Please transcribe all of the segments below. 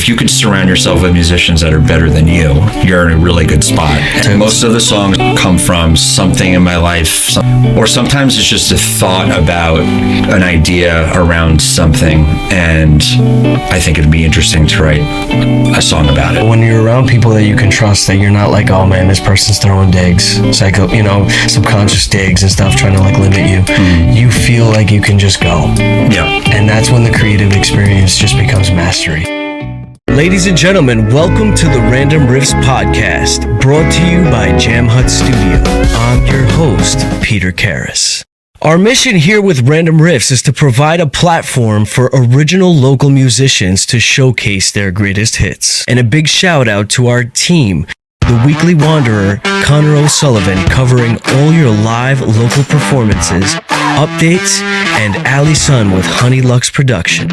if you could surround yourself with musicians that are better than you, you're in a really good spot. And most of the songs come from something in my life, or sometimes it's just a thought about an idea around something, and I think it'd be interesting to write a song about it. When you're around people that you can trust, that you're not like, oh man, this person's throwing digs, subconscious digs and stuff, trying to like limit you. You feel like you can just go. Yeah. And that's when the creative experience just becomes mastery. Ladies and gentlemen, welcome to the Random Riffs Podcast, brought to you by Jam Hut Studio. I'm your host, Peter Karras. Our mission here with Random Riffs is to provide a platform for original local musicians to showcase their greatest hits. And a big shout out to our team, The Weekly Wanderer, Connor O'Sullivan, covering all your live local performances, updates, and Ali Sun with Honey Lux Production.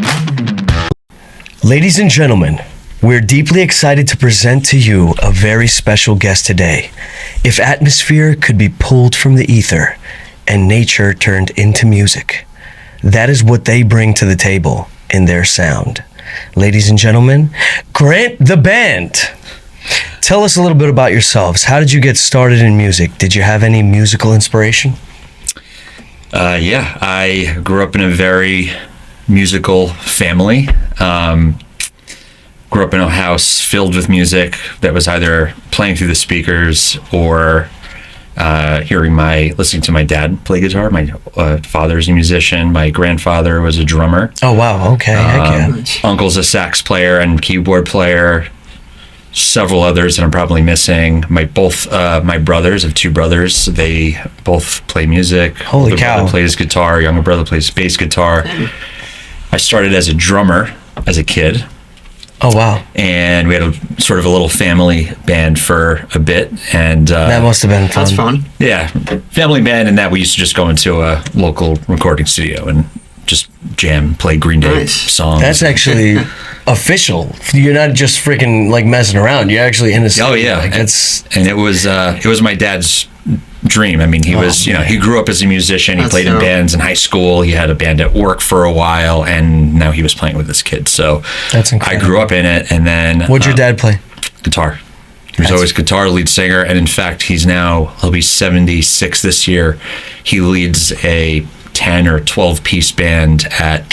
Ladies and gentlemen, we're deeply excited to present to you a very special guest today. If atmosphere could be pulled from the ether and nature turned into music, that is what they bring to the table in their sound. Ladies and gentlemen, Grant the Band. Tell us a little bit about yourselves. How did you get started in music? Did you have any musical inspiration? Yeah, I grew up in a very musical family. Grew up in a house filled with music that was either playing through the speakers or listening to my dad play guitar. My father's a musician. My grandfather was a drummer. Oh, wow. Okay. Heck yeah. Uncle's a sax player and keyboard player. Several others that I'm probably missing. My brothers, I have two brothers. They both play music. Holy Older cow. brother plays guitar. Younger brother plays bass guitar. I started as a drummer as a kid. Oh, wow. And we had a sort of a little family band for a bit. And that must have been fun. That's fun. Yeah, family band, and that we used to just go into a local recording studio and just jam, play Green Day songs. That's actually official. You're not just freaking like messing around. You're actually in a studio. Oh yeah, like, and it was my dad's dream. I mean, he grew up as a musician. He played in bands in high school. He had a band at work for a while, and now he was playing with this kid. So that's incredible. I grew up in it, and then what'd your dad play? Guitar. He was always guitar lead singer, and in fact, he'll be 76 this year. He leads a 10 or 12 piece band at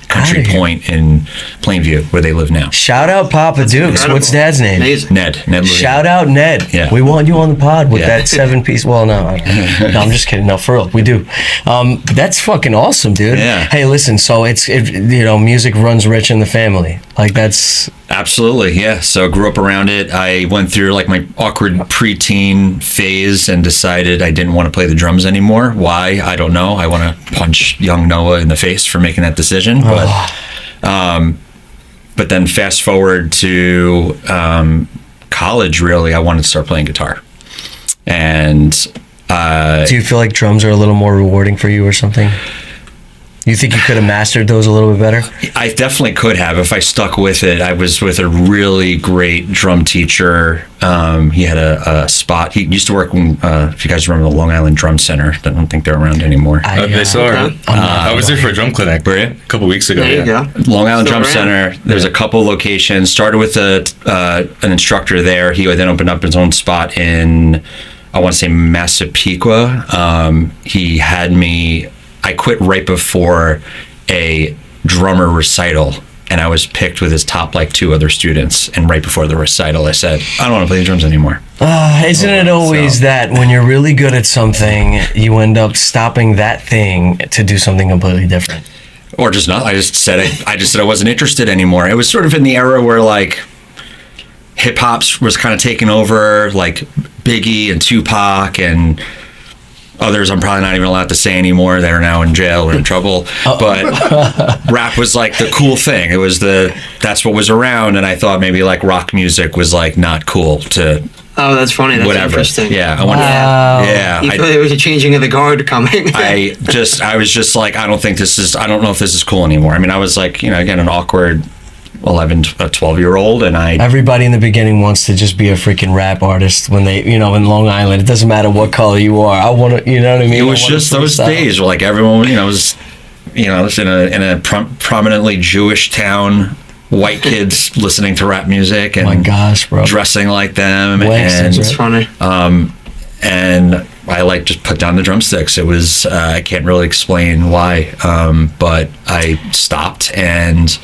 Country Point in Plainview, where they live now. Shout out Papa Dukes. Incredible. What's Dad's name? Amazing. Ned. Shout out Ned. Yeah. We want you on the pod with that 7 piece. Well, no, I'm just kidding. No, for real, we do. That's fucking awesome, dude. Yeah. Hey, listen. So music runs rich in the family. Like that's. Absolutely, yeah. So I grew up around it. I went through like my awkward preteen phase and decided I didn't want to play the drums anymore. Why? I don't know. I want to punch young Noah in the face for making that decision. But then fast forward to college, really, I wanted to start playing guitar. And do you feel like drums are a little more rewarding for you or something? You think you could have mastered those a little bit better? I definitely could have if I stuck with it. I was with a really great drum teacher. He had a spot. He used to work if you guys remember the Long Island Drum Center. I don't think they're around anymore. They still are. I was there for a drum clinic a couple weeks ago. There you go. Long Island Drum Center. There's a couple locations. Started with an instructor there. He then opened up his own spot in, I want to say, Massapequa. He had me. I quit right before a drummer recital, and I was picked with his top like 2 other students. And right before the recital, I said, I don't want to play the drums anymore. Isn't it always that when you're really good at something, you end up stopping that thing to do something completely different? Or just not. I just said I wasn't interested anymore. It was sort of in the era where like hip hop was kind of taking over, like Biggie and Tupac and others I'm probably not even allowed to say anymore that are now in jail or in trouble. But rap was like the cool thing. It was that's what was around, and I thought maybe like rock music was like not cool to. Oh, that's funny. That's whatever. Interesting. Yeah, I You feel there was a changing of the guard coming. I was just like, I don't know if this is cool anymore. I mean, I was like, again, an awkward 12-year-old, and everybody in the beginning wants to just be a freaking rap artist when they, in Long Island. It doesn't matter what color you are. I want to, you know what I mean? It was just those days where like everyone, was in a prominently Jewish town, white kids listening to rap music and my gosh, bro, dressing like them. And it's funny. And I like just put down the drumsticks. It was I can't really explain why, but I stopped, and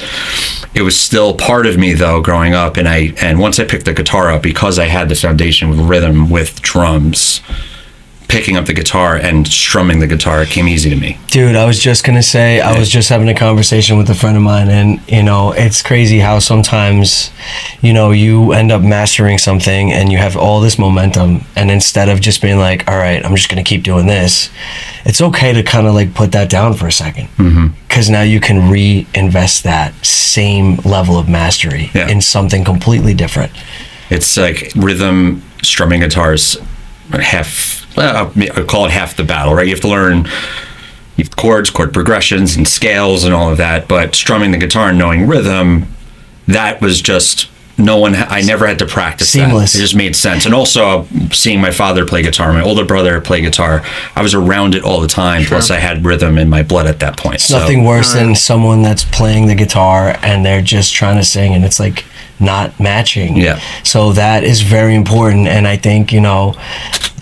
it was still part of me though growing up. And once I picked the guitar up, because I had the foundation with rhythm with drums, picking up the guitar and strumming the guitar came easy to me. Dude, I was just gonna say, I was just having a conversation with a friend of mine, and it's crazy how sometimes you end up mastering something and you have all this momentum, and instead of just being like, all right, I'm just gonna keep doing this, it's okay to kind of like put that down for a second, because now you can reinvest that same level of mastery in something completely different. It's like rhythm strumming guitars I call it half the battle, right? You have to learn chords, chord progressions, and scales, and all of that. But strumming the guitar and knowing rhythm, that was just I never had to practice seamless. That. It just made sense. And also seeing my father play guitar, my older brother play guitar, I was around it all the time. Sure. Plus I had rhythm in my blood at that point. It's nothing worse than someone that's playing the guitar and they're just trying to sing and it's like not matching. Yeah. So that is very important. And I think,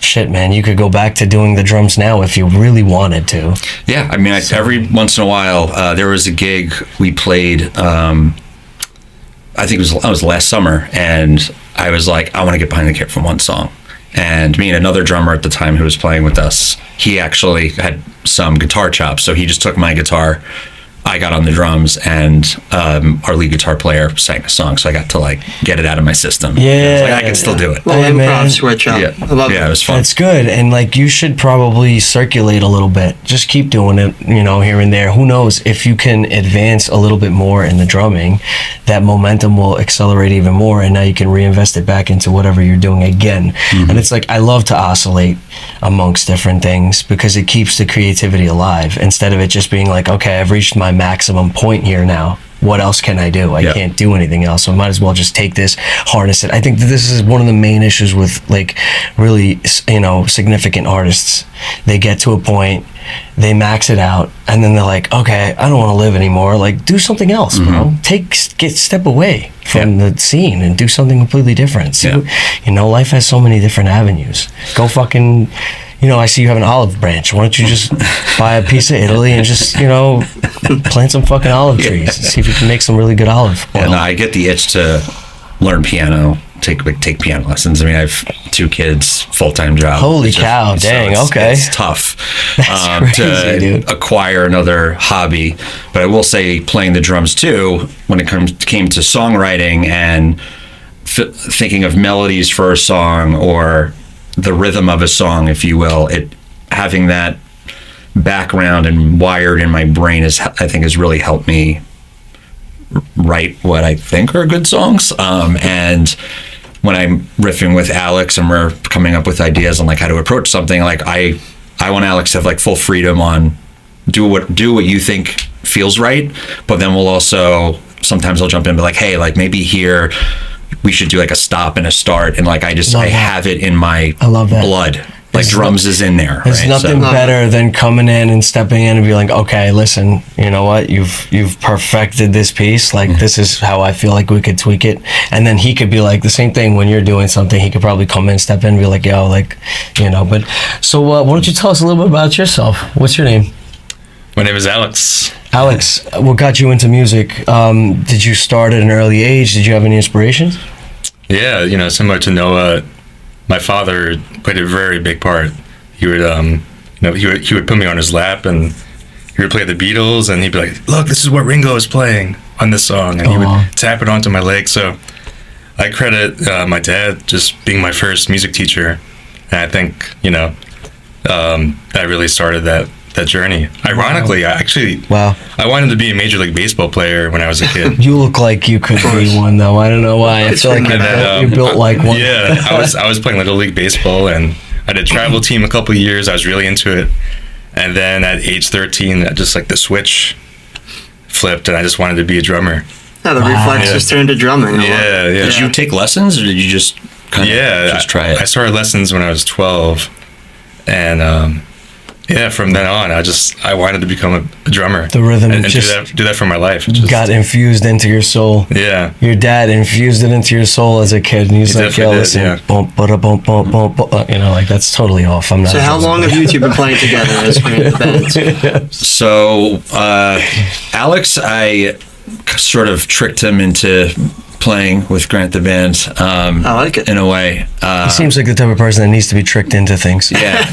shit, man, you could go back to doing the drums now if you really wanted to. Yeah. I mean, every once in a while, there was a gig we played, I think it was last summer, and I was like, I want to get behind the kit from one song. And me and another drummer at the time who was playing with us, he actually had some guitar chops, so he just took my guitar, I got on the drums, and our lead guitar player sang a song, so I got to like get it out of my system. Yeah, I was like, I can still do it. Well, improv switch up. Yeah, I love it was fun. That's good, and like you should probably circulate a little bit. Just keep doing it, here and there. Who knows, if you can advance a little bit more in the drumming, that momentum will accelerate even more, and now you can reinvest it back into whatever you're doing again. And it's like, I love to oscillate amongst different things because it keeps the creativity alive instead of it just being like, okay, I've reached my maximum point here now. What else can I do? I can't do anything else, so I might as well just take this, harness it. I think that this is one of the main issues with like really, significant artists. They get to a point, they max it out, and then they're like, okay, I don't want to live anymore. Like, do something else, bro. Step away from the scene and do something completely different. So, life has so many different avenues. Go fucking... I see you have an olive branch. Why don't you just buy a piece of Italy and just, plant some fucking olive trees and see if you can make some really good olive oil. And I get the itch to learn piano, take piano lessons. I mean, I have 2 kids, full-time job. Holy cow, dang, okay. It's tough That's crazy, to acquire another hobby. But I will say playing the drums too, when it came to songwriting and thinking of melodies for a song or the rhythm of a song, if you will, having that background and wired in my brain I think has really helped me write what I think are good songs. And when I'm riffing with Alex and we're coming up with ideas on like how to approach something, like I want Alex to have like full freedom on do what you think feels right, but then we'll also sometimes I'll jump in and be like, hey, like maybe here we should do like a stop and a start, and like I have it in my blood. Like drums is in there. There's nothing better than coming in and stepping in and be like, okay, listen, you know what? You've perfected this piece. Like this is how I feel like we could tweak it. And then he could be like the same thing when you're doing something. He could probably come in, step in, and be like, yo, like, But so why don't you tell us a little bit about yourself? What's your name? My name is Alex. Alex, what got you into music? Did you start at an early age? Did you have any inspirations? Yeah, similar to Noah, my father played a very big part. He would, he would put me on his lap and he would play the Beatles and he'd be like, look, this is what Ringo is playing on this song. And he would tap it onto my leg. So I credit my dad just being my first music teacher. And I think, that really started that journey. Ironically, I wanted to be a Major League Baseball player when I was a kid. You look like you could be one, though. I don't know why. I feel like you're built like one. Yeah, I was playing Little League Baseball, and I did travel team a couple of years. I was really into it. And then at age 13, just like the switch flipped, and I just wanted to be a drummer. Yeah, the reflexes turned to drumming. Yeah. Did you take lessons, or did you just kind of just try it? I started lessons when I was 12, and yeah, from then on, I wanted to become a drummer. The rhythm and just do that for my life. It just got infused into your soul. Yeah. Your dad infused it into your soul as a kid, and he's He like, "Yo, definitely listen, did, yeah. bump, bada, bump, bump, bump, bump." You know, like that's totally off. I'm not. So how long have you two been playing together as bands? So, Alex, I sort of tricked him into playing with Grant the band. I like it. In a way. He seems like the type of person that needs to be tricked into things. Yeah.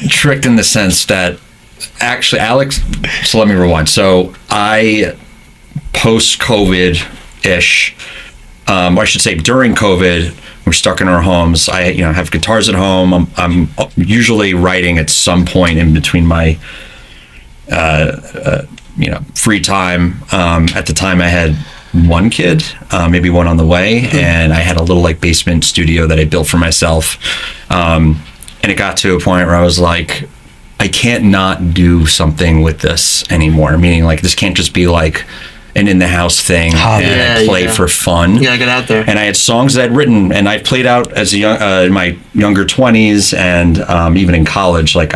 Tricked in the sense that actually Alex, so let me rewind. So I, post-COVID-ish, or I should say during COVID, we're stuck in our homes. I have guitars at home. I'm usually writing at some point in between my free time. At the time I had one kid, maybe one on the way, and I had a little like basement studio that I built for myself. And it got to a point where I was like, I can't not do something with this anymore. Meaning like this can't just be like an in the house thing and I play for fun. You gotta get out there. And I had songs that I'd written, and I played out as a young, in my younger 20s, and even in college. Like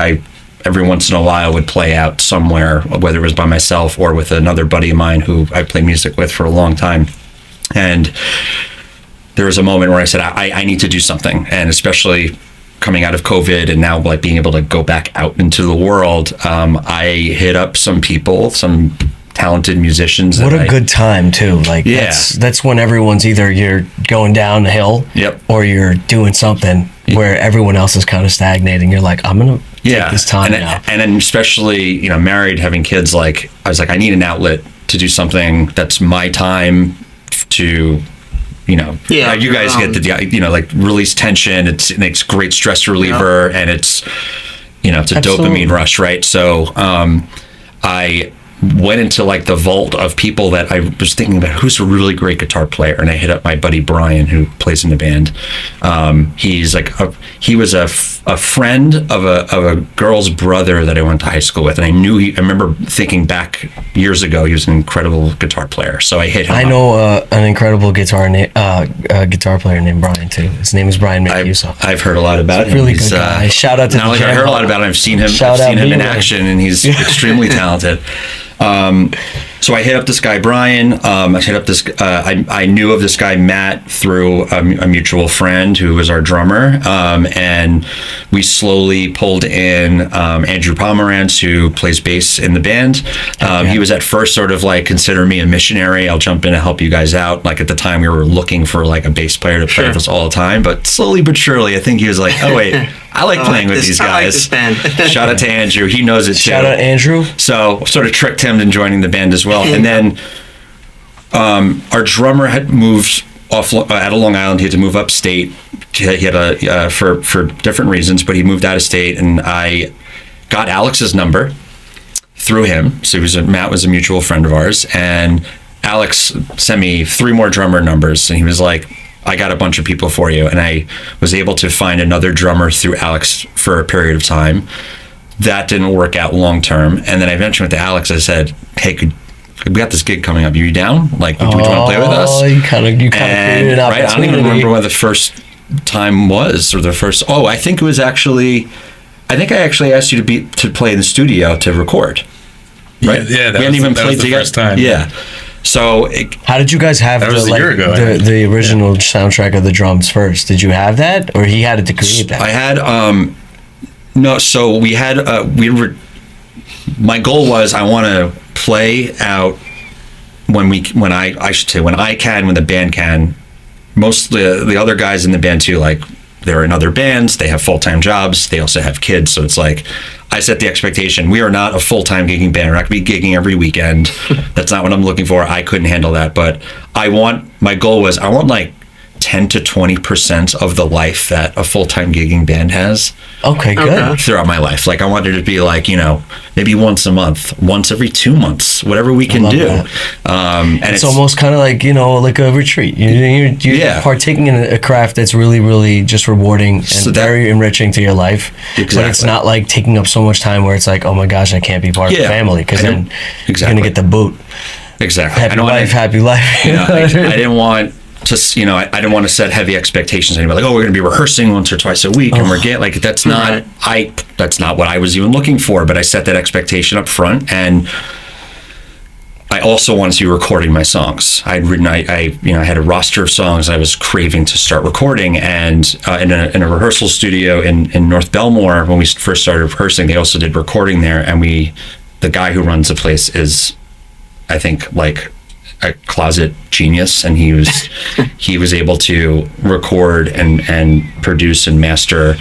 every once in a while would play out somewhere, whether it was by myself or with another buddy of mine who I played music with for a long time. And there was a moment where I said, I need to do something. And especially coming out of COVID and now like being able to go back out into the world, I hit up some people, some talented musicians. What a good time too. Like that's when everyone's either you're going down the hill or you're doing something where everyone else is kind of stagnating. You're like, I'm gonna take this time now. And then especially, married, having kids, like I was like, I need an outlet to do something that's my time to, you guys get the, like release tension. It makes great stress reliever and it's, it's a dopamine rush, right? So I went into like the vault of people that I was thinking about who's a really great guitar player, and I hit up my buddy Brian who plays in the band. He's like he was a friend of a girl's brother that I went to high school with, and I remember thinking back years ago he was an incredible guitar player, so I hit him I know an incredible guitar player named Brian too. His name is Brian Mancuso. I've heard a lot about him. Really good guy. Shout out to not only I heard a lot about him, I've seen him in action, and he's extremely talented. So I hit up this guy Brian. I knew of this guy Matt through a mutual friend who was our drummer, and we slowly pulled in Andrew Pomerantz, who plays bass in the band. He was at first sort of like, consider me a missionary. I'll jump in and help you guys out. Like at the time we were looking for like a bass player to play with us all the time, but slowly but surely I think he was like, oh wait, I like playing with these guys. Shout out to Andrew. He knows it too. Shout out Andrew. So sort of tricked him into joining the band as well. And then our drummer had moved off out of Long Island. He had to move upstate. He had for different reasons, but he moved out of state, and I got Alex's number through him. So Matt was a mutual friend of ours, and Alex sent me 3 more drummer numbers, and he was like, I got a bunch of people for you. And I was able to find another drummer through Alex for a period of time. That didn't work out long term. And then I eventually went to Alex. I said, hey, we got this gig coming up. You down? Like, would you want to play with us? You kind of created an opportunity. Right? I don't even remember when the first time was, or the first. Oh, I think I actually asked you to play in the studio to record. Right? Yeah, that was the first time. Yeah. So how did you guys have the original soundtrack of the drums first? Did you have that, or he had it to create that? I had no. So we had my goal was I want to play out when the band can. Most the other guys in the band too, like they're in other bands, they have full-time jobs, they also have kids, so it's like I set the expectation. We are not a full-time gigging band. We're not going to be gigging every weekend. That's not what I'm looking for. I couldn't handle that, but my goal was I want like 10 to 20% of the life that a full-time gigging band has. Okay, good. Throughout my life. Like I wanted it to be like, maybe once a month, once every 2 months, whatever we can do. And it's almost kind of like, like a retreat. You're partaking in a craft that's really, really just rewarding and very enriching to your life. Exactly. But it's not like taking up so much time where it's like, oh my gosh, I can't be part of the family, because then you're going to get the boot. Exactly. Happy life. I didn't want I didn't want to set heavy expectations. Anybody like, oh, we're going to be rehearsing once or twice a week, and we're getting like that's not that's not what I was even looking for. But I set that expectation up front, and I also wanted to be recording my songs. I'd written, I had a roster of songs I was craving to start recording, and in a rehearsal studio in North Belmore, when we first started rehearsing, they also did recording there. And the guy who runs the place is, I think, like a closet genius, and he was able to record and produce and master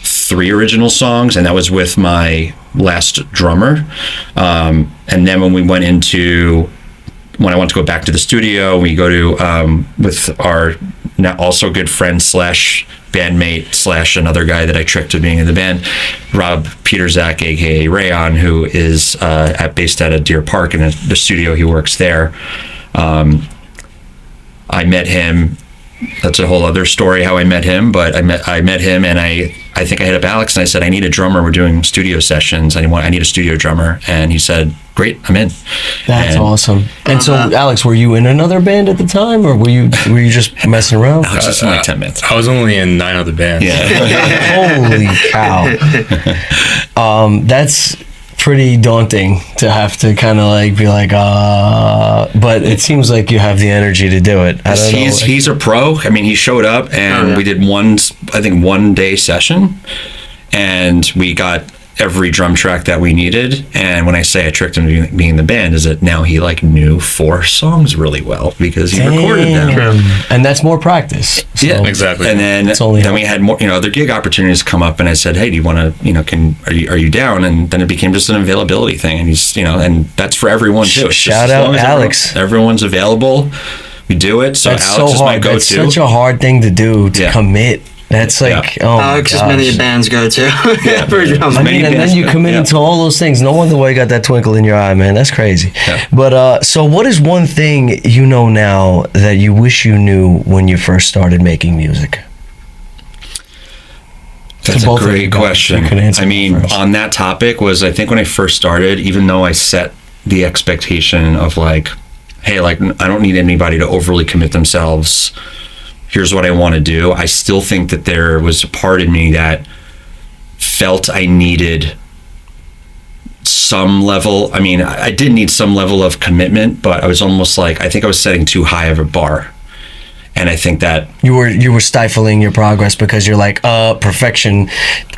3 original songs, and that was with my last drummer. And then when I wanted to go back to the studio, we go to with our now also good friend / bandmate / another guy that I tricked to being in the band, Rob Peterzak, aka Rayon, who is based out of Deer Park, in the studio he works there. I met him. That's a whole other story how I met him, but I met him, and I think I hit up Alex and I said, I need a drummer. We're doing studio sessions. I need a studio drummer. And he said, great, I'm in. That's awesome. And so, Alex, were you in another band at the time, or were you just messing around? I was just in like 10 minutes. I was only in 9 other bands. Yeah. Holy cow. That's pretty daunting to have to kind of like be like, but it seems like you have the energy to do it. I don't know. He's a pro. I mean, he showed up, and we did one day session, and we got every drum track that we needed. And when I say I tricked him to being in the band, is that now he like knew 4 songs really well because he recorded them. And that's more practice. So. Yeah, exactly. And then we had more, other gig opportunities come up, and I said, hey, do you want to, are you down? And then it became just an availability thing, and he's, and that's for everyone too. It's Shout out Alex. Everyone's available. We do it. So that's Alex is my go-to. That's such a hard thing to do, to commit. That's like, oh my Alex gosh. is many bands go to. For drums. I mean, and then you commit into all those things. No wonder why you got that twinkle in your eye, man. That's crazy. Yeah. But so what is one thing you know now that you wish you knew when you first started making music? That's a great question. I mean, on that topic was, I think when I first started, even though I set the expectation of like, hey, like I don't need anybody to overly commit themselves. Here's what I want to do. I still think that there was a part in me that felt I needed some level. I mean, I did need some level of commitment, but I was almost like, I think I was setting too high of a bar. And I think that you were stifling your progress because you're like, perfection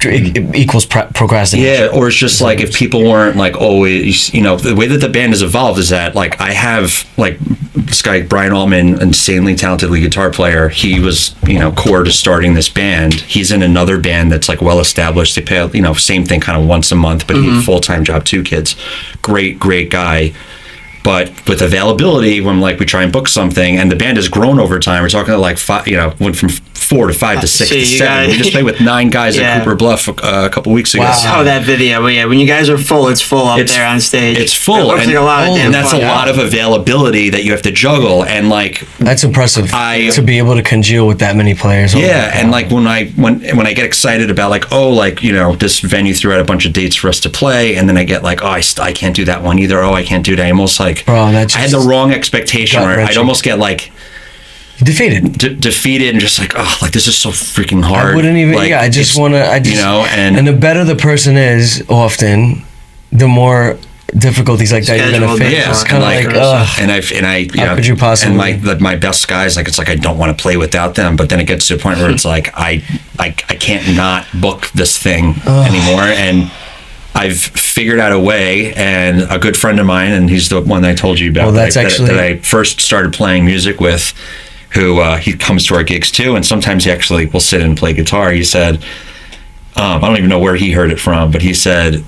equals procrastination. Yeah, or it's just like if people weren't like always, the way that the band has evolved is that like I have like this guy Brian Allman, insanely talented lead guitar player. He was core to starting this band. He's in another band that's like well established. They pay same thing kind of once a month, but he had a full-time job, 2 kids. Great guy. But with availability, when like we try and book something, and the band has grown over time, we're talking like 5, went from 4 to 5 to 6 to 7. We just played with 9 guys at Cooper Bluff a couple weeks ago. Wow. That video. Well, when you guys are full, it's full up there on stage. It's full. It looks like a lot of and that's a lot of availability that you have to juggle. And like that's impressive to be able to congeal with that many players. And like when I get excited about like, this venue threw out a bunch of dates for us to play, and then I get like, I can't do that one either. I can't do that. I almost like, bro, I had the wrong expectation where I'd almost get like defeated and just like, this is so freaking hard. I wouldn't even. Like, I just want to. And the better the person is, often, the more difficulties like that you're gonna face. Yeah, it's kind of like, how could you possibly? And my best guys, like it's like I don't want to play without them, but then it gets to a point where it's like I can't not book this thing anymore, and I've figured out a way. And a good friend of mine, and he's the one that I told you about, that I first started playing music with, who he comes to our gigs too, and sometimes he actually will sit and play guitar. He said, I don't even know where he heard it from, but he said,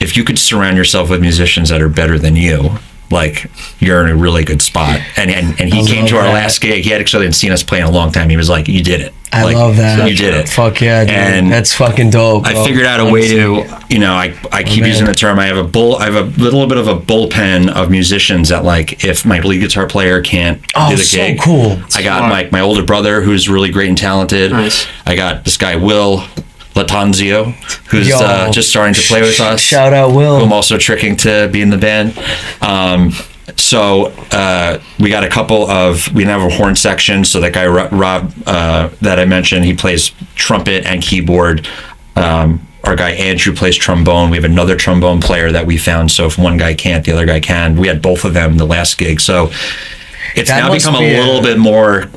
if you could surround yourself with musicians that are better than you, like you're in a really good spot. And he came to our last gig. He had actually hadn't seen us play in a long time. He was like, you did it. I love that. You did it. Fuck yeah, dude. And that's fucking dope. I figured out a way to, I keep using the term, I have a little bit of a bullpen of musicians that like, if my lead guitar player can't do the gig. So cool. I got my older brother who's really great and talented. Nice. I got this guy, Will Latanzio, who's just starting to play with us. Shout out Will. Who I'm also tricking to be in the band. So we got we have a horn section. So that guy Rob that I mentioned, he plays trumpet and keyboard. Our guy Andrew plays trombone. We have another trombone player that we found. So if one guy can't, the other guy can. We had both of them the last gig. So it's now become a little bit more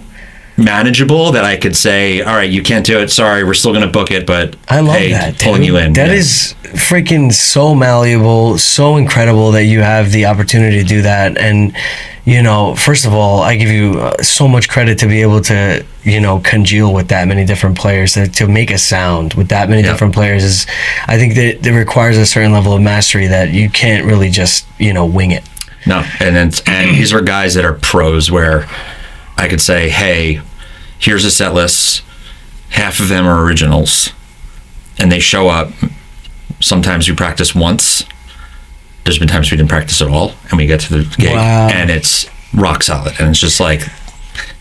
manageable, that I could say, all right, you can't do it. Sorry, we're still going to book it, but I love that, pulling you in. That is freaking so malleable, so incredible that you have the opportunity to do that. And, you know, first of all, I give you so much credit to be able to, you know, congeal with that many different players, to make a sound with that many different players is, I think that it requires a certain level of mastery that you can't really just, you know, wing it. No, and these are guys that are pros, where I could say, hey, here's a set list. Half of them are originals, and they show up. Sometimes we practice once. There's been times we didn't practice at all, and we get to the gig, and it's rock solid. And it's just like,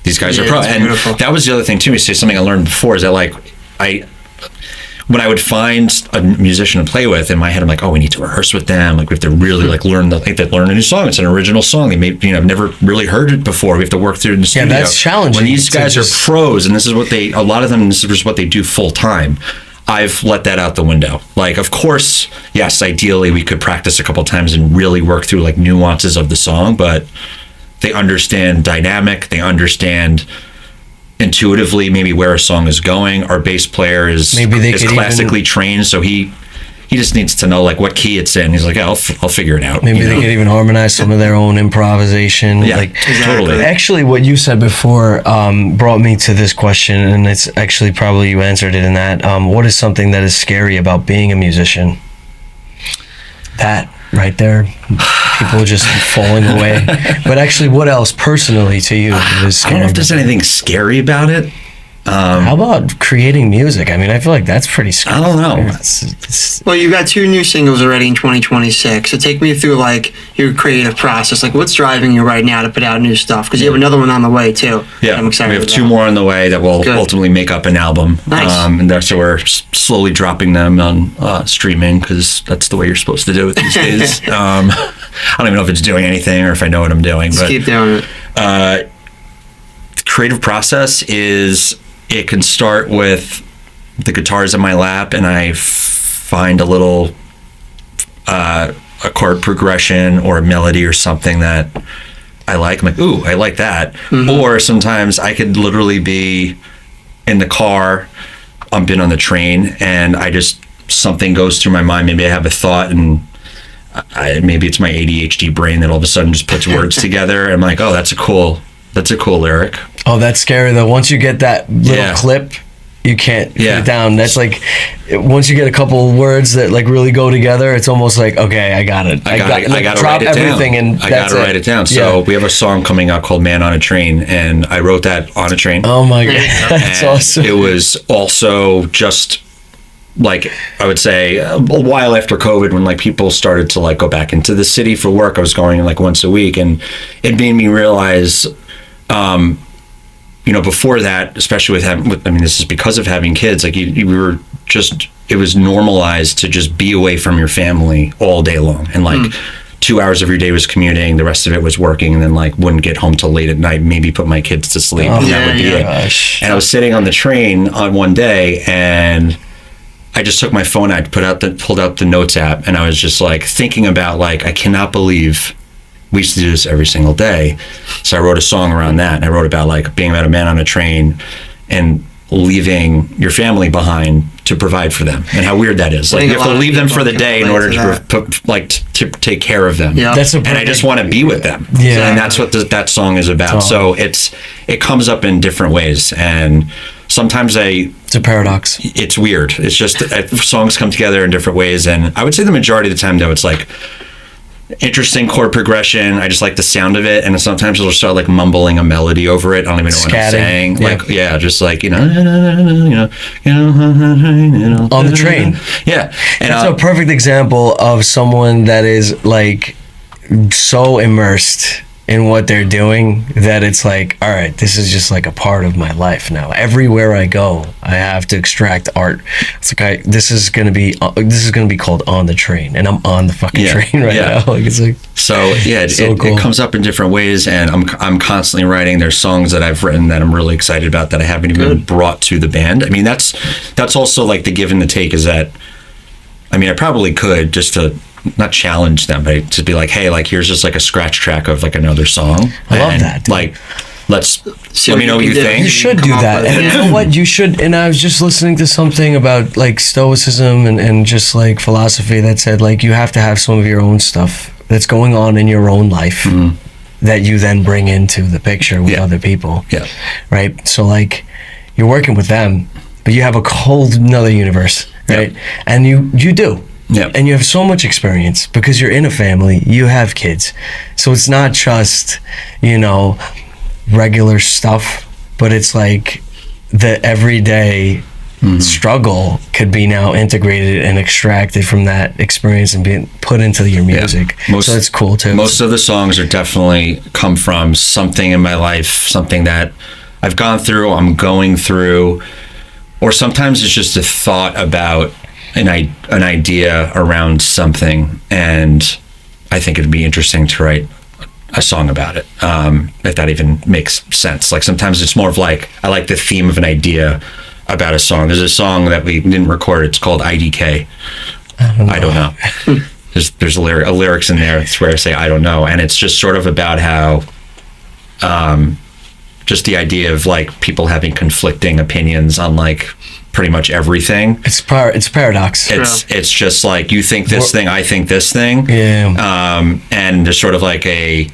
these guys are pro. And beautiful. That was the other thing too. You say something I learned before is that, like, when I would find a musician to play with, in my head, I'm like, oh, we need to rehearse with them. Like, we have to really learn a new song. It's an original song. They may, you know, I've never really heard it before. We have to work through it in the studio. Yeah, that's challenging. When these guys are pros, and this is what a lot of them, this is what they do full time. I've let that out the window. Like, of course, yes, ideally we could practice a couple times and really work through like nuances of the song, but they understand dynamic. They understand intuitively maybe where a song is going. Our bass player is classically trained, so he just needs to know like what key it's in. He's like, yeah, I'll figure it out. Maybe they could even harmonize some of their own improvisation. Yeah, like, totally. Actually, what you said before brought me to this question, and it's actually probably you answered it in that. What is something that is scary about being a musician? That right there, people just falling away. But actually, what else personally to you is scary? I don't know if there's anything scary about it. How about creating music? I mean, I feel like that's pretty scary. I don't know. Well, you got 2 new singles already in 2026. So take me through like your creative process. Like, what's driving you right now to put out new stuff? Because you have another one on the way too. Yeah, I'm excited. We have 2 more on the way that will ultimately make up an album. Nice. And so we're slowly dropping them on streaming, because that's the way you're supposed to do it these days. I don't even know if it's doing anything or if I know what I'm doing. Just keep doing it. The creative process is, it can start with the guitars in my lap, and I find a little a chord progression or a melody or something that I like. I'm like, ooh, I like that. Mm-hmm. Or sometimes I could literally be in the car, I've been on the train, and something goes through my mind. Maybe I have a thought, and maybe it's my ADHD brain that all of a sudden just puts words together. And I'm like, oh, that's a cool lyric. Oh, that's scary though. Once you get that little clip, you can't put it down. That's like, once you get a couple words that like really go together, it's almost like, okay, I got it. I got to drop write it everything down. And I got to write it down. So we have a song coming out called "Man on a Train," and I wrote that on a train. Oh my god, that's awesome. It was also just like, I would say a while after COVID, when like people started to like go back into the city for work. I was going like once a week, and it made me realize, you know, before that, especially this is because of having kids, like it was normalized to just be away from your family all day long. And like 2 hours of your day was commuting, the rest of it was working, and then like wouldn't get home till late at night, maybe put my kids to sleep, and that would be it. Gosh. And I was sitting on the train on one day, and I just took my phone out, pulled out the notes app, and I was just like thinking about like, I cannot believe we used to do this every single day. So I wrote a song around that. And I wrote about like being about a man on a train and leaving your family behind to provide for them, and how weird that is. Like, you have to leave them for the day in order to take care of them. Yep. And I just want to be with them. Yeah. And that's what that song is about. So it comes up in different ways, and sometimes it's a paradox. It's weird. It's just songs come together in different ways, and I would say the majority of the time though, it's like interesting chord progression. I just like the sound of it, and sometimes it'll start like mumbling a melody over it. I don't even know what I'm saying. Yeah. Like, just like, on the train. Yeah. And that's a perfect example of someone that is like so immersed in what they're doing that it's like, all right, this is just like a part of my life now. Everywhere I go, I have to extract art. It's like this is gonna be called On the Train, and I'm on the fucking train right now. Like it's like so it comes up in different ways, and I'm constantly writing. There's songs that I've written that I'm really excited about that I haven't even brought to the band. I mean, that's also like the give and the take. Is that, I mean, I probably could just to not challenge them, but to be like, hey, like here's just like a scratch track of like another song. I love that, dude. Like, let me know what you think. You should do that. And you know what? You should. And I was just listening to something about like stoicism and just like philosophy that said like you have to have some of your own stuff that's going on in your own life that you then bring into the picture with other people. Yeah. Right. So like you're working with them, but you have a whole another universe, right? And you do. Yeah. And you have so much experience because you're in a family, you have kids. So it's not just, regular stuff, but it's like the everyday struggle could be now integrated and extracted from that experience and being put into your music. So that's cool too. Most of the songs are definitely come from something in my life, something that I've gone through, I'm going through, or sometimes it's just a thought about an idea around something, and I think it'd be interesting to write a song about it, if that even makes sense. Like sometimes it's more of like I like the theme of an idea about a song. There's a song that we didn't record. It's called IDK. I don't know. There's a lyrics in there. It's where I say I don't know, and it's just sort of about how just the idea of like people having conflicting opinions on like pretty much everything. It's a paradox. It's just like you think this thing, I think this thing. Yeah. And there's sort of like a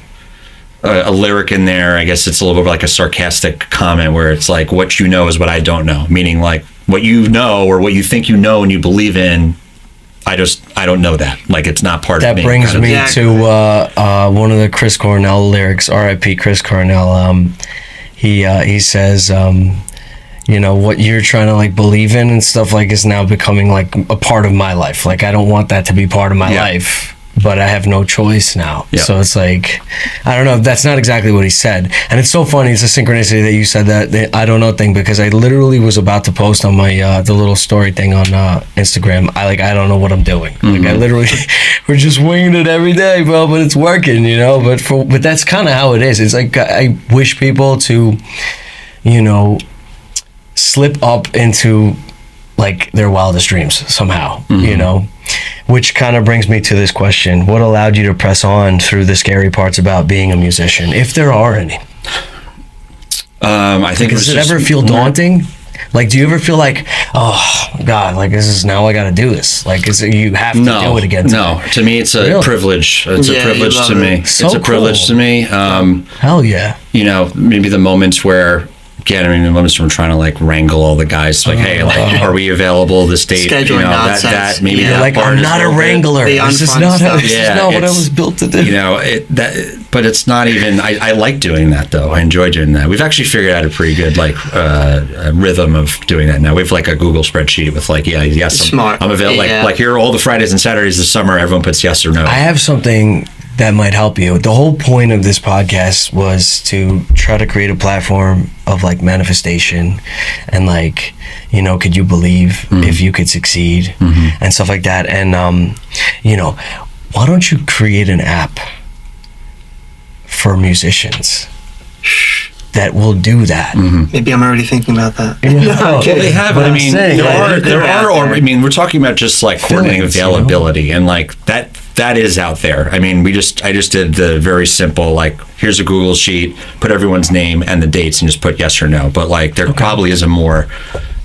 lyric in there. I guess it's a little bit like a sarcastic comment where it's like what you know is what I don't know, meaning like what you know or what you think you know and you believe in. I don't know that. Like it's not part of me. That brings me to one of the Chris Cornell lyrics. R.I.P. Chris Cornell. He says, what you're trying to like believe in and stuff like is now becoming like a part of my life. Like I don't want that to be part of my life, but I have no choice now. Yeah. So it's like, I don't know. That's not exactly what he said. And it's so funny. It's a synchronicity that you said that I don't know thing, because I literally was about to post on my the little story thing on Instagram. I don't know what I'm doing. Like I literally, we're just winging it every day, bro. But it's working, But that's kind of how it is. It's like I wish people to, slip up into like their wildest dreams somehow, which kind of brings me to this question. What allowed you to press on through the scary parts about being a musician, if there are any? I think does it ever feel daunting? Like, do you ever feel like, oh God, like this is now I got to do this? Like, you have to do it again? No, to me it's a privilege. It's a privilege to me. So it's a privilege to me. Hell yeah. Maybe the moments where. Again, the moments from trying to like wrangle all the guys, like, hey, like, are we avable this date? Scheduling nonsense. That maybe that like part I'm not a wrangler. This is not what I was built to do. But it's not even. I like doing that though. I enjoy doing that. We've actually figured out a pretty good like rhythm of doing that now. We have like a Google spreadsheet with like yes, smart. I'm available. Like here are all the Fridays and Saturdays this summer. Everyone puts yes or no. I have something that might help you. The whole point of this podcast was to try to create a platform of like manifestation and like, could you believe if you could succeed and stuff like that. And, why don't you create an app for musicians that will do that? Maybe I'm already thinking about that. Well, they have. I mean, there are. I mean, we're talking about just like coordinating availability and like that. That is out there. I mean, I just did the very simple, like, here's a Google sheet, put everyone's name and the dates and just put yes or no. But like, there probably is a more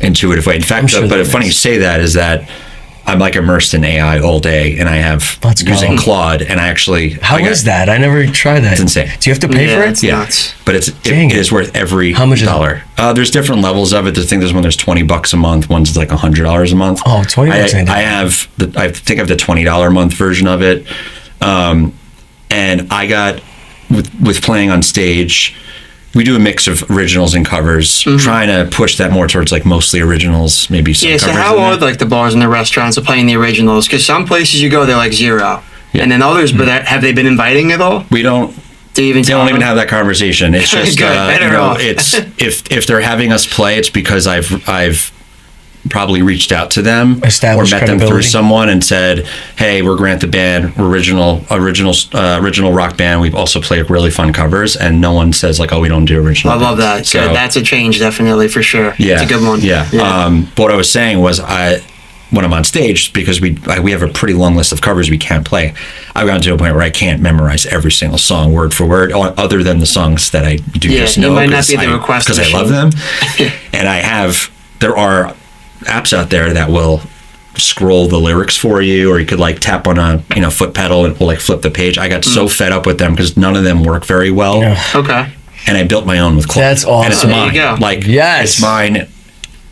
intuitive way. In fact, but funny you say that is that I'm like immersed in AI all day, and I have using Claude, and I actually. How is that? I never tried that. It's insane. Do you have to pay for it? Yeah, but it is worth every dollar. There's different levels of it. There's one. There's $20 a month. One's like $100 a month. Oh, $20. I think I have the $20 a month version of it, and I got with playing on stage. We do a mix of originals and covers, trying to push that more towards like mostly originals, maybe some covers. So how are like the bars and the restaurants are playing the originals? Because some places you go, they're like zero, and then others, but have they been inviting at all? We don't. Do you even They don't even have that conversation. It's just, Good, you know, off. it's if they're having us play, it's because I've probably reached out to them Established or met them through credibility. someone and said, "Hey, we're Grant the Band, we're original rock band. We've also played really fun covers," and no one says like, "Oh, we don't do original." I love that. So Good. That's a change, definitely, for sure. yeah, It's a good one. Yeah. But what I was saying was, when I'm on stage, because we have a pretty long list of covers we can't play, I've gotten to a point where I can't memorize every single song word for word, other than the songs that I do Yeah, just you know. might not be the request because I love them, and there are apps out there that will scroll the lyrics for you, or you could like tap on a foot pedal and it will like flip the page. I got so fed up with them because none of them work very well. Yeah. Okay. And I built my own with Claude. That's awesome. And it's There you mine. go. Like, Yes. it's mine.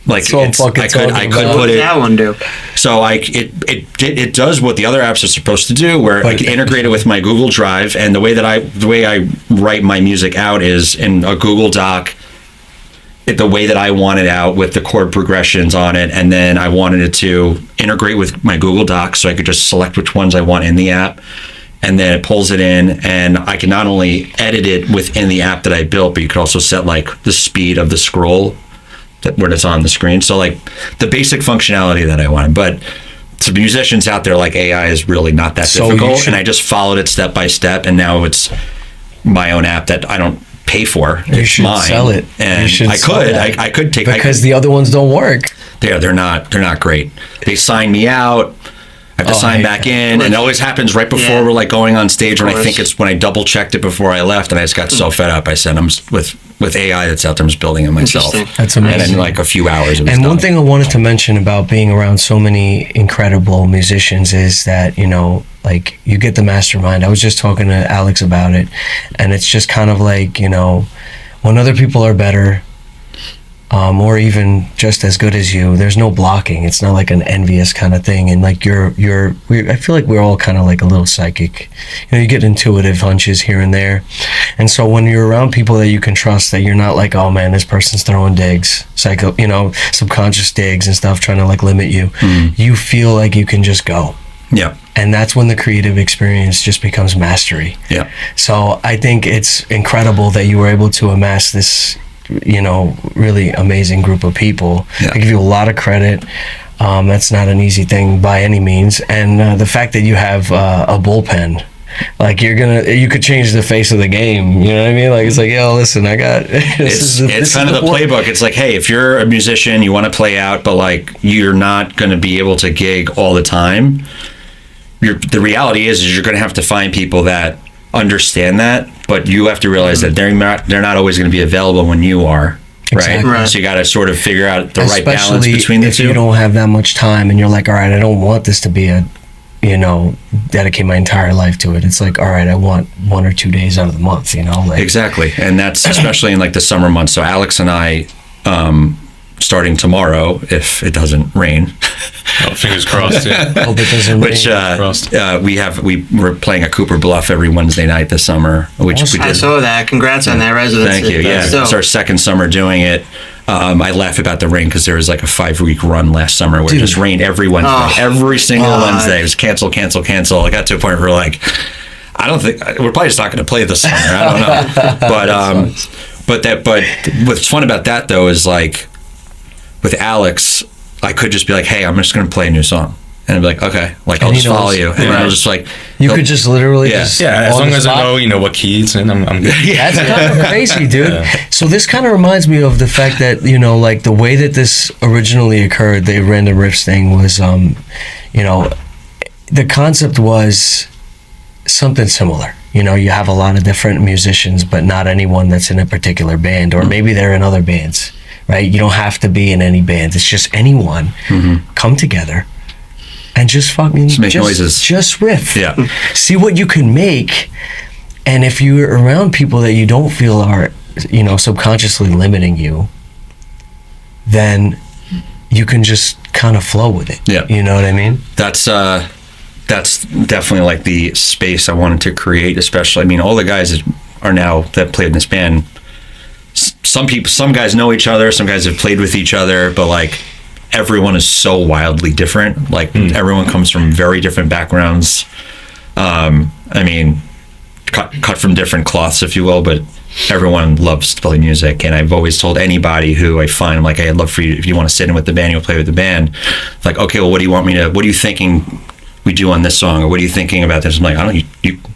Like, That's what I'm fucking I could talking put about. What does it. that one do? So it does what the other apps are supposed to do, where I But- can integrate it with my Google Drive. And the way I write my music out is in a Google Doc. The way that I want it out with the chord progressions on it, and then I wanted it to integrate with my Google Docs, so I could just select which ones I want in the app, and then it pulls it in, and I can not only edit it within the app that I built, but you could also set like the speed of the scroll when it's on the screen. So like the basic functionality that I wanted. But to musicians out there, like, AI is really not that So you difficult, should- and I just followed it step by step, and now it's my own app that I don't pay for. You It's should mine. sell it. And You should I sell could that. I could take because the other ones don't work. they're not great. They sign me out. I have to Oh, I sign hate back that. in, and it always happens right before Yeah. we're like going on stage. Of And I think course. it's when I double checked it before I left, and I just got so fed up. I said, "I'm just, with AI that's out there, I'm just building it myself." Interesting. That's And amazing. in like a few hours, it was And done. one thing I wanted to mention about being around so many incredible musicians is that, like, you get the mastermind. I was just talking to Alex about it, and it's just kind of like, when other people are better, or even just as good as you, there's no blocking. It's not like an envious kind of thing. And like I feel like we're all kind of like a little psychic. You get intuitive hunches here and there. And so when you're around people that you can trust, that you're not like, oh man, this person's throwing digs, subconscious digs and stuff, trying to like limit you. You feel like you can just go. Yeah, And that's when the creative experience just becomes mastery. yeah, So I think it's incredible that you were able to amass this, really amazing group of people. Yeah. I give you a lot of credit. That's not an easy thing by any means. And the fact that you have a bullpen, like you could change the face of the game. You know what I mean? Like, it's like, yo, listen, I got, it's kind of the playbook. It's like, hey, if you're a musician, you want to play out, but like you're not going to be able to gig all the time. The reality is you're going to have to find people that understand that, but you have to realize that they're not always going to be available when you are. Exactly. Right. So you got to sort of figure out the right balance Especially between the if two. you don't have that much time and you're like, all right, I don't want this to be dedicate my entire life to it. It's like, all right, I want 1 or 2 days out of the month, like, Exactly. And that's especially in like the summer months. So Alex and I, starting tomorrow, if it doesn't rain, Oh, fingers crossed. Yeah. hope it doesn't which rain. Frost. we're playing a Cooper Bluff every Wednesday night this summer, which Awesome. we I did. saw that. Congrats on that residency. Thank you. Yeah, That's dope. it's our second summer doing it. I laugh about the rain because there was like a 5-week run last summer where it just rained every Wednesday, Oh, every single God. Wednesday. It was cancel. I got to a point where we're like, I don't think we're probably just not going to play this summer. I don't know. But what's fun about that though is like with Alex, I could just be like, hey, I'm just going to play a new song. And I'd be like, okay, like I'll And he just follow knows. you. And I was just like, You could just literally Yeah. just Yeah, as on long the as spot. I know, what key it's in, I'm good. That's kind of crazy, dude. So this kind of reminds me of the fact that, like the way that this originally occurred, the Random Riffs thing was, the concept was something similar. You have a lot of different musicians, but not anyone that's in a particular band, or maybe they're in other bands, right? You don't have to be in any band. It's just anyone come together and just fucking Just make noises. Just riff. Yeah. See what you can make. And if you're around people that you don't feel are, subconsciously limiting you, then you can just kind of flow with it. Yeah. You know what I mean? that's definitely like the space I wanted to create. Especially, I mean, all the guys that played in this band. Some guys know each other. Some guys have played with each other, but like everyone is so wildly different. Like everyone comes from very different backgrounds. I mean, cut from different cloths, if you will, but everyone loves to play music. And I've always told anybody who I find, I'm like, hey, I'd love for you, if you want to sit in with the band, you'll play with the band. It's like, okay, well, what are you thinking we do on this song? Or what are you thinking about this? I'm like, I don't know,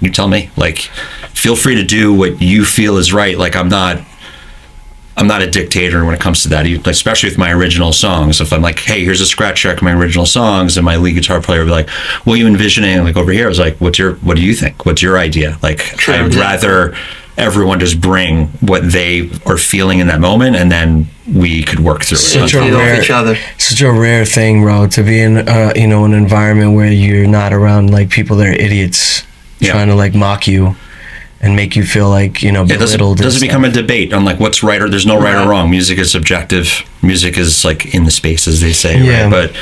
you tell me. Like, feel free to do what you feel is right. Like, I'm not a dictator when it comes to that, especially with my original songs. If I'm like, hey, here's a scratch track of my original songs, and my lead guitar player will be like, what are you envisioning? Like, over here, I was like, what do you think? What's your idea? Like, I'd rather everyone just bring what they are feeling in that moment, and then we could work through it. Such a rare thing, bro, to be in an environment where you're not around like people that are idiots trying to like mock you and make you feel like, belittled. It doesn't become a debate on like what's right, or there's no right or wrong. Music is subjective. Music is like in the space, as they say, right? But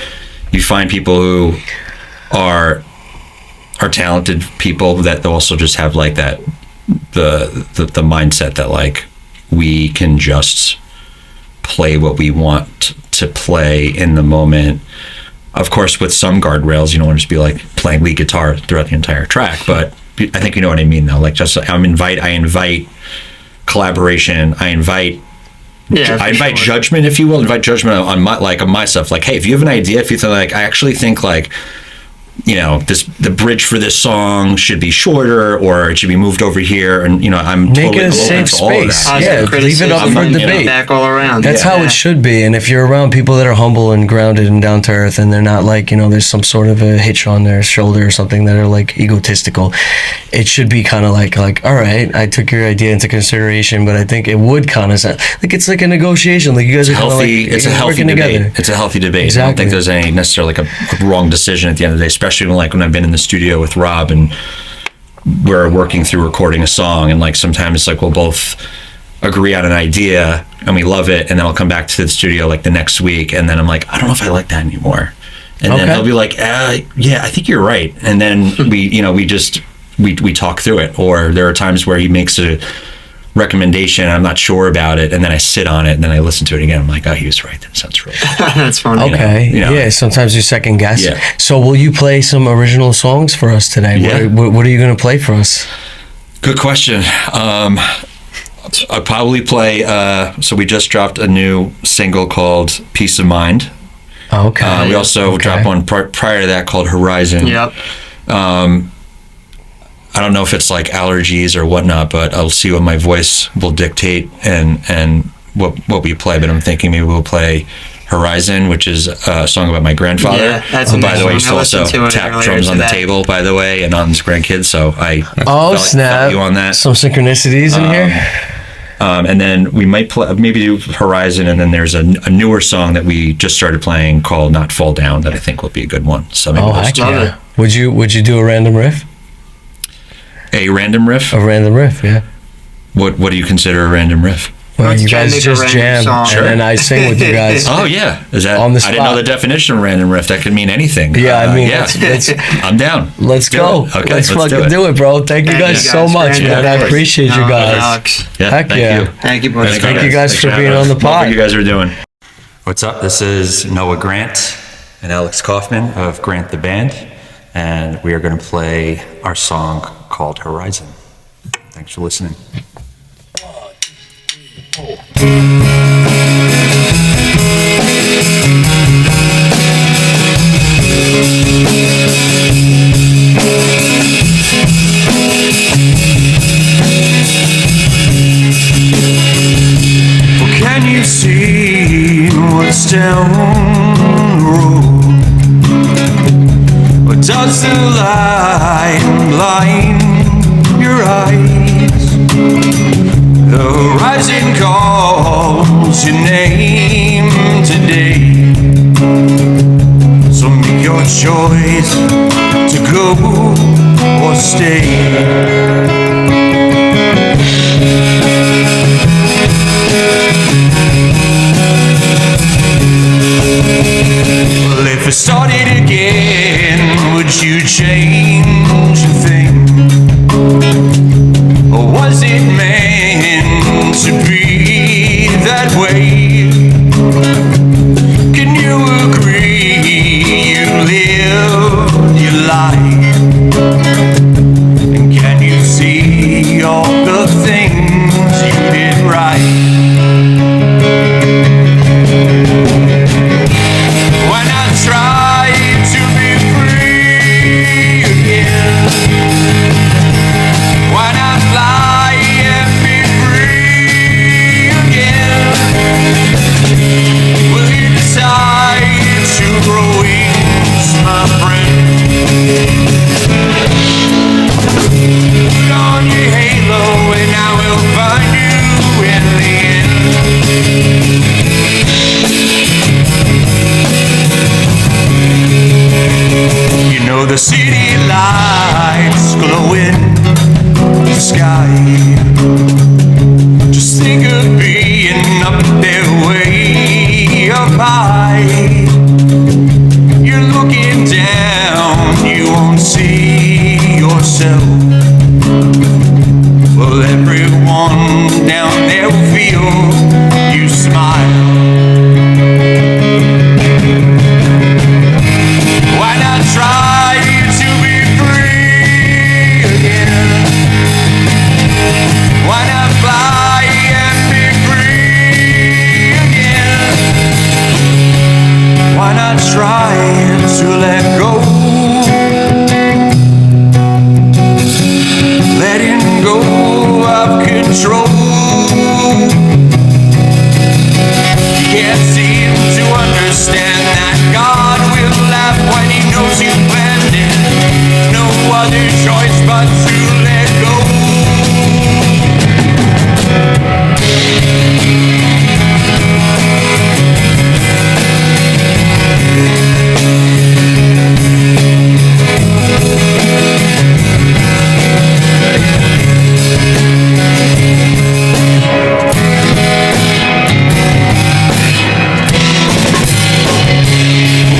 you find people who are talented people that also just have like that the mindset that like we can just play what we want to play in the moment. Of course, with some guardrails, you don't want to just be like playing lead guitar throughout the entire track, but I think you know what I mean though. Like, just I invite collaboration. I invite judgment, if you will. Invite judgment on my stuff. Like, hey, if you have an idea, if you think like, I actually think like, the bridge for this song should be shorter, or it should be moved over here, and I'm make it a safe space. Leave it up for debate. Back all around. That's how it should be. And if you're around people that are humble and grounded and down to earth, and they're not like there's some sort of a hitch on their shoulder or something, that are like egotistical, it should be kind of like all right, I took your idea into consideration, but I think it would kind of sound like it's like a negotiation. Like you guys are healthy. It's a healthy debate. Together. It's a healthy debate. Exactly. I don't think there's any necessarily like a wrong decision at the end of the day, especially when I've been in the studio with Rob and we're working through recording a song, and like sometimes it's like we'll both agree on an idea and we love it, and then I'll come back to the studio like the next week, and then I'm like, I don't know if I like that anymore, and then he'll be like, yeah, I think you're right, and then we talk through it. Or there are times where he makes a recommendation, I'm not sure about it, and then I sit on it, and then I listen to it again. I'm like, oh, he was right. That sounds really good. That's funny. Okay. Yeah, sometimes you second guess. Yeah. So will you play some original songs for us today? Yeah. What are you going to play for us? Good question. I'll probably play, so we just dropped a new single called Peace of Mind. Okay. We also dropped one prior to that called Horizon. Yep. I don't know if it's like allergies or whatnot, but I'll see what my voice will dictate and what we play. But I'm thinking maybe we'll play Horizon, which is a song about my grandfather. Yeah, that's by the way, used to also tap drums on the table, by the way, and on his grandkids. So I felt you on that. Some synchronicities in here. And then we might maybe do Horizon, and then there's a newer song that we just started playing called Not Fall Down that I think will be a good one. So maybe heck yeah. Would you do a random riff? A random riff? A random riff, yeah. What do you consider a random riff? Well, you guys just jam, and then I sing with you guys. Oh yeah, is that on the spot? I didn't know the definition of random riff. That could mean anything. Yeah, I mean, I'm down. Let's go. Okay, let's fucking do it, bro. Thank you guys so much, man. I appreciate you guys. Alex. Yeah, heck yeah. Thank you, boys. Thank you guys for being on the pod. What you guys are doing. What's up? This is Noah Grant and Alex Kaufman of Grant the Band, and we are going to play our song called Horizon. Thanks for listening. 1, 2, 3, 4. Well, can you see what's down the road? Or does the light blind your eyes? The horizon calls your name today, so make your choice to go or stay. Well, if it started again, would you change a thing? Or was it meant to be that way? Can you agree you lived your life? And can you see hard to let go.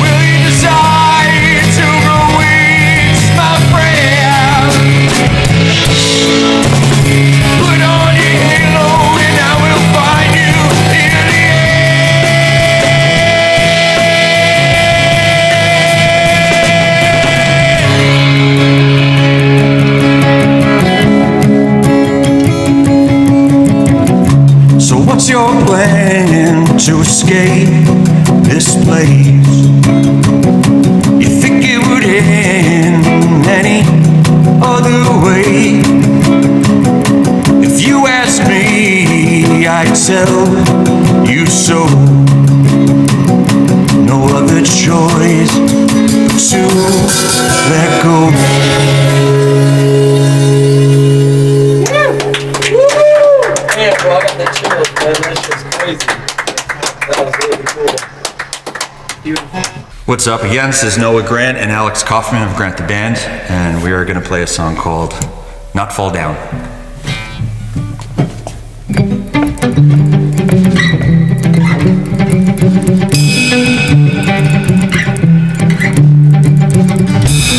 Will you decide to grow wings, my friend? Put on your halo and I will find you in the So what's your plan to escape this place? You think it would end any other way? If you ask me, I'd tell you so. No other choice to let go. Man, bro, I got the chills, man. That shit's crazy. That was really cool. What's up? Again, this is Noah Grant and Alex Kaufman of Grant the Band, and we are going to play a song called Not Fall Down.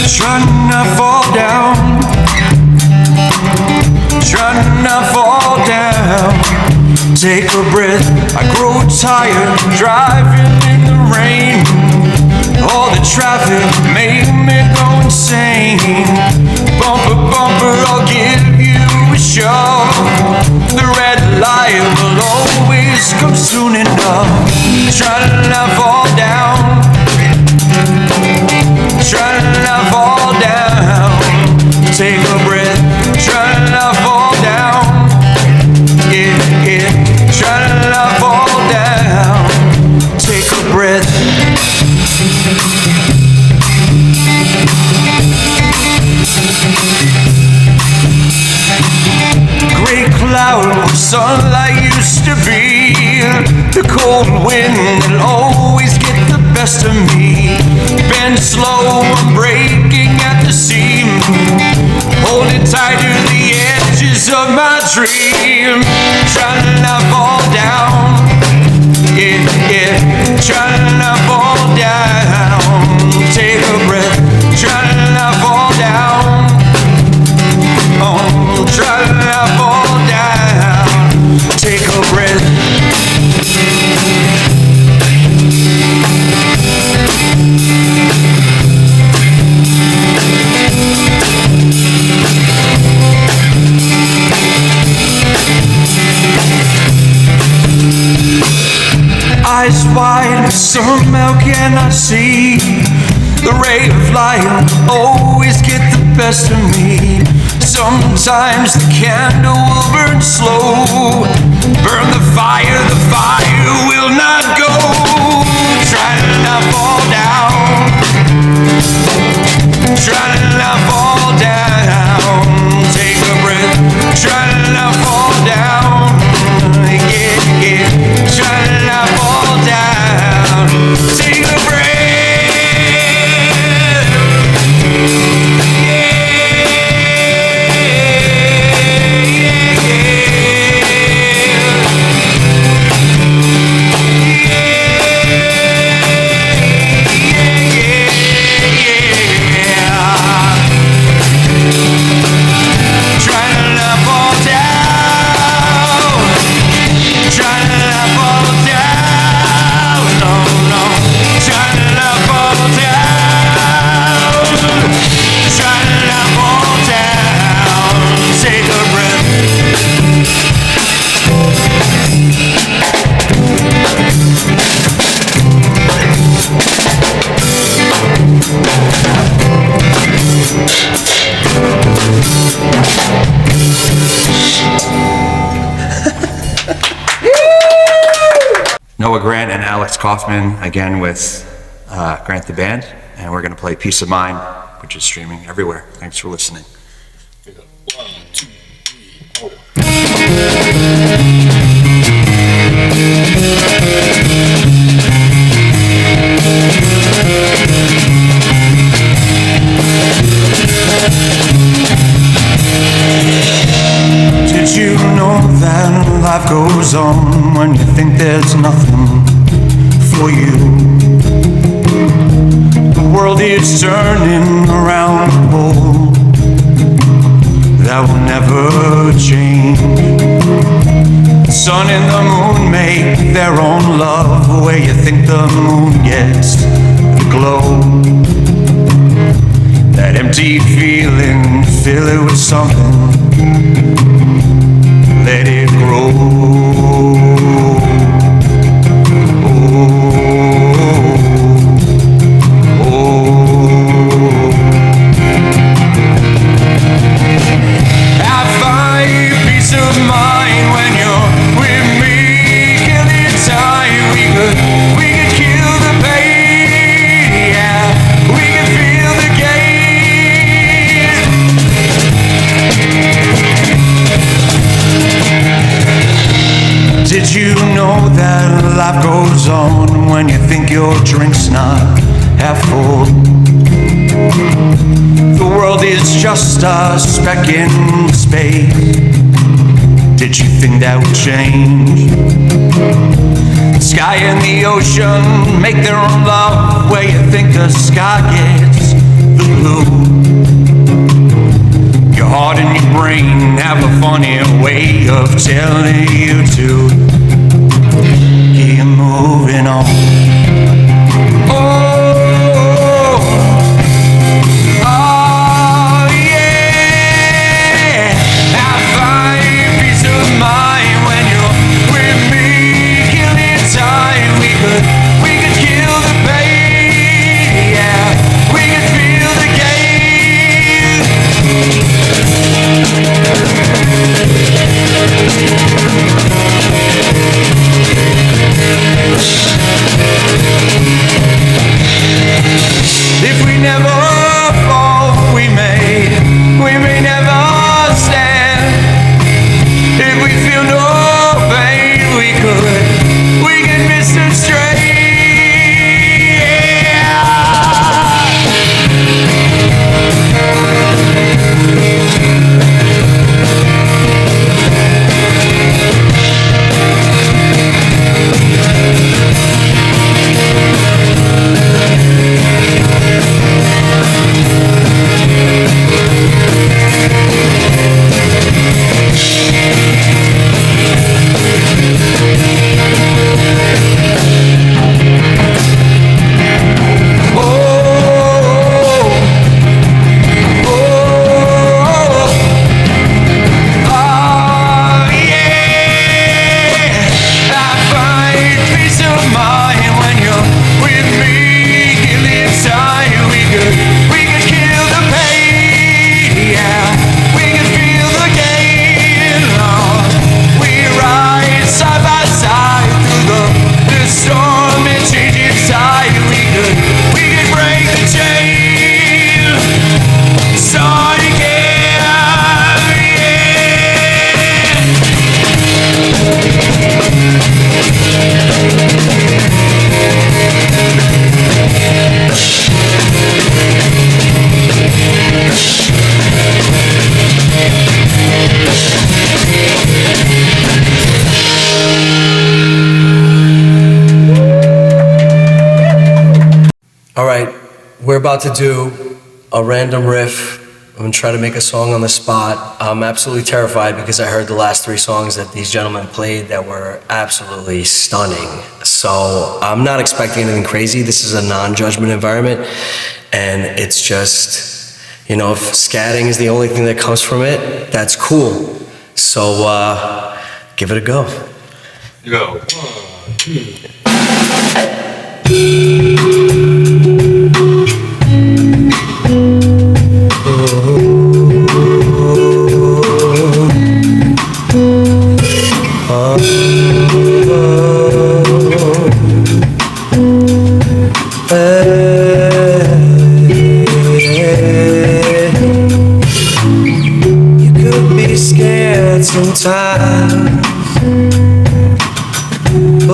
Try not fall down. Try not fall down. Take a breath. I grow tired driving in the rain. All the traffic made me go insane. Bumper, bumper, I'll give you a shove. The red light will always come soon enough. Try to not fall down. Try to not fall down. Take a breath. Try to not fall down. Yeah, yeah. Try to not fall down. Take a breath. Gray cloud where sunlight used to be. The cold wind will always get the best of me. Bend slow, I'm breaking at the seam. Holding tight to the edges of my dream. Trying to not fall down. Yeah, yeah. Trying to not fall down. Take a breath. Trying to not fall down. Oh, try to not fall down. Take a breath. Eyes wide, but somehow cannot see. The ray of light always get the best of me. Sometimes the candle will burn slow. Burn the fire will not go. Try to not fall down. Try to not fall down. Take a breath. Try to not fall down. Yeah, yeah. Try to not fall down. Take a breath. Noah Grant and Alex Kaufman, again with Grant the Band, and we're going to play Peace of Mind, which is streaming everywhere. Thanks for listening. Did you know that life goes on when you think there's nothing for you? The world is turning around a pole that will never change. The sun and the moon make their own love where you think the moon gets the glow. That empty feeling, fill it with something, let it grow. Did you know that life goes on when you think your drink's not half full? The world is just a speck in space. Did you think that would change? The sky and the ocean make their own love where you think the sky gets the blue. Your heart and your brain have a funny way of telling you to keep moving on. Oh, oh yeah. I find peace of mind when you're with me. Killing time, we could kill the pain. Yeah, we could feel the gain. If we never fall, we may never stand. If we feel no pain, we could miss it straight. We're about to do a random riff. I'm gonna try to make a song on the spot. I'm absolutely terrified because I heard the last 3 songs that these gentlemen played that were absolutely stunning. So I'm not expecting anything crazy. This is a non-judgment environment, and it's just, you know, if scatting is the only thing that comes from it, that's cool. So give it a go. Go. 1, 2. You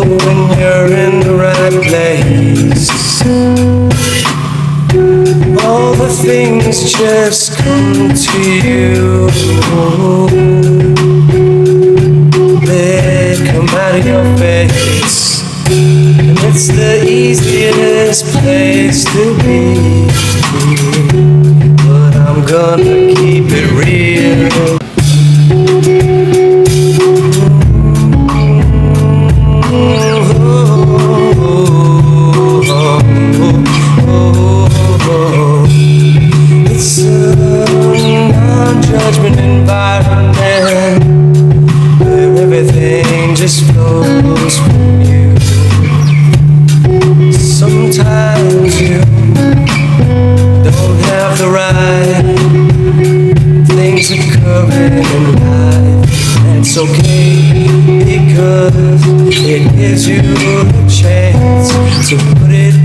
when you're in the right place. All the things just come to you. They come out of your face. And it's the easiest place to be. But I'm gonna keep it real. It's a non-judgment environment where everything just flows from you. Sometimes you don't have the right things occurring in life. That's okay, because it gives you a chance to put it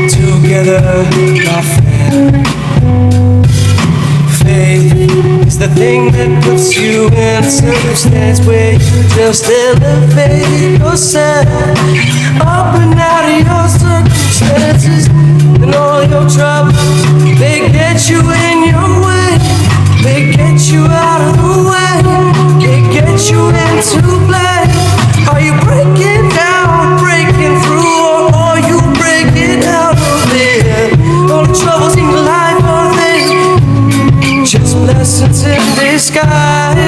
together, my friend. Faith is the thing that puts you in a circumstance where you just elevate yourself up and out of your circumstances and all your troubles. They get you in your way, they get you out of the way, they get you into play. Are you breaking down, breaking through, or are you breaking out of it? All the troubles in your life, are they just blessings in disguise?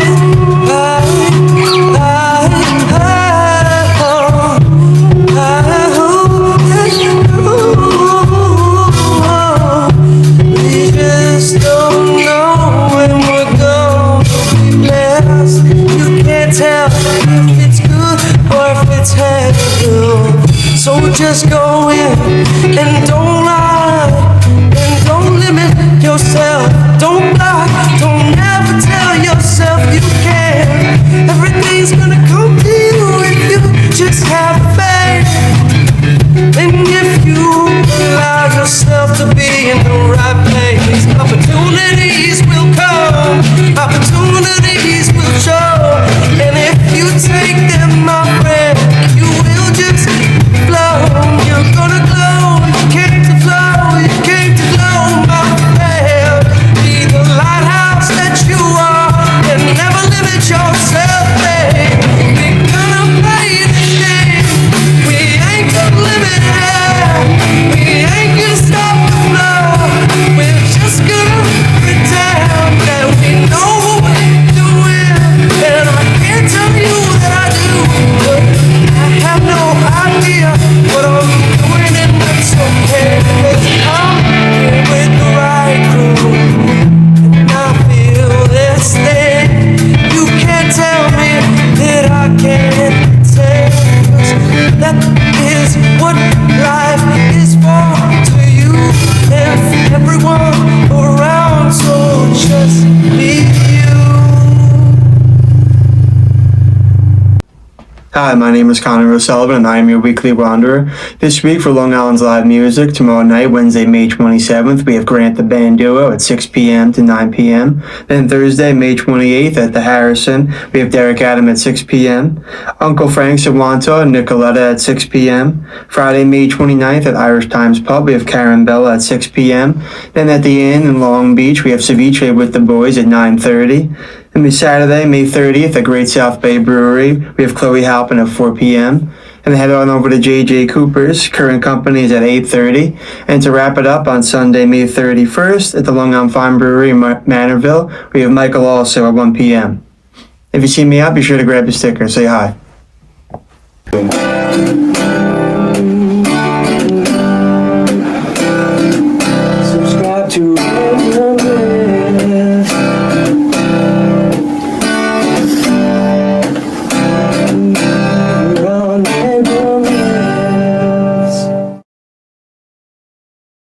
We just don't know when we're gonna be blessed. You can't tell if it's good or if it's hell. So just go in and don't lie, and don't limit yourself. Don't block, don't ever tell yourself you can. Everything's gonna come to you if you just have faith. And if you allow yourself to be in the right place, opportunities will come, opportunities will show. And if you take them, my friend, you will just flow. You're gonna glow, you came to flow, you came to glow, my friend. Be the lighthouse that you are, and never limit yourself, babe. We're gonna play this game, we ain't gonna limit it, we ain't gonna stop the flow. We're just gonna pretend that we know what we're doing. And I can't tell you that I do, but I have no idea what I'm doing, and that's okay, 'cause I'm here with the right crew. I feel this thing. You can't tell me that I can't take. That is what life is for, to you and everyone around. So just be you. Hi, my name is Connor O'Sullivan, and I am your weekly wanderer. This week for Long Island's live music, tomorrow night, Wednesday, May 27th, we have Grant the Band Duo at 6 p.m. to 9 p.m. Then Thursday, May 28th at the Harrison, we have Derek Adam at 6 p.m. Uncle Frank Sawanto and Nicoletta at 6 p.m. Friday, May 29th at Irish Times Pub, we have Karen Bella at 6 p.m. Then at the Inn in Long Beach, we have Ceviche with the Boys at 9:30. And Saturday, May 30th at Great South Bay Brewery, we have Chloe Halpin at 4 p.m. And head on over to J.J. Cooper's. Current company is at 8:30. And to wrap it up on Sunday, May 31st at the Long Island Fine Brewery in Manorville, we have Michael also at 1 p.m. If you see me out, be sure to grab a sticker. Say hi.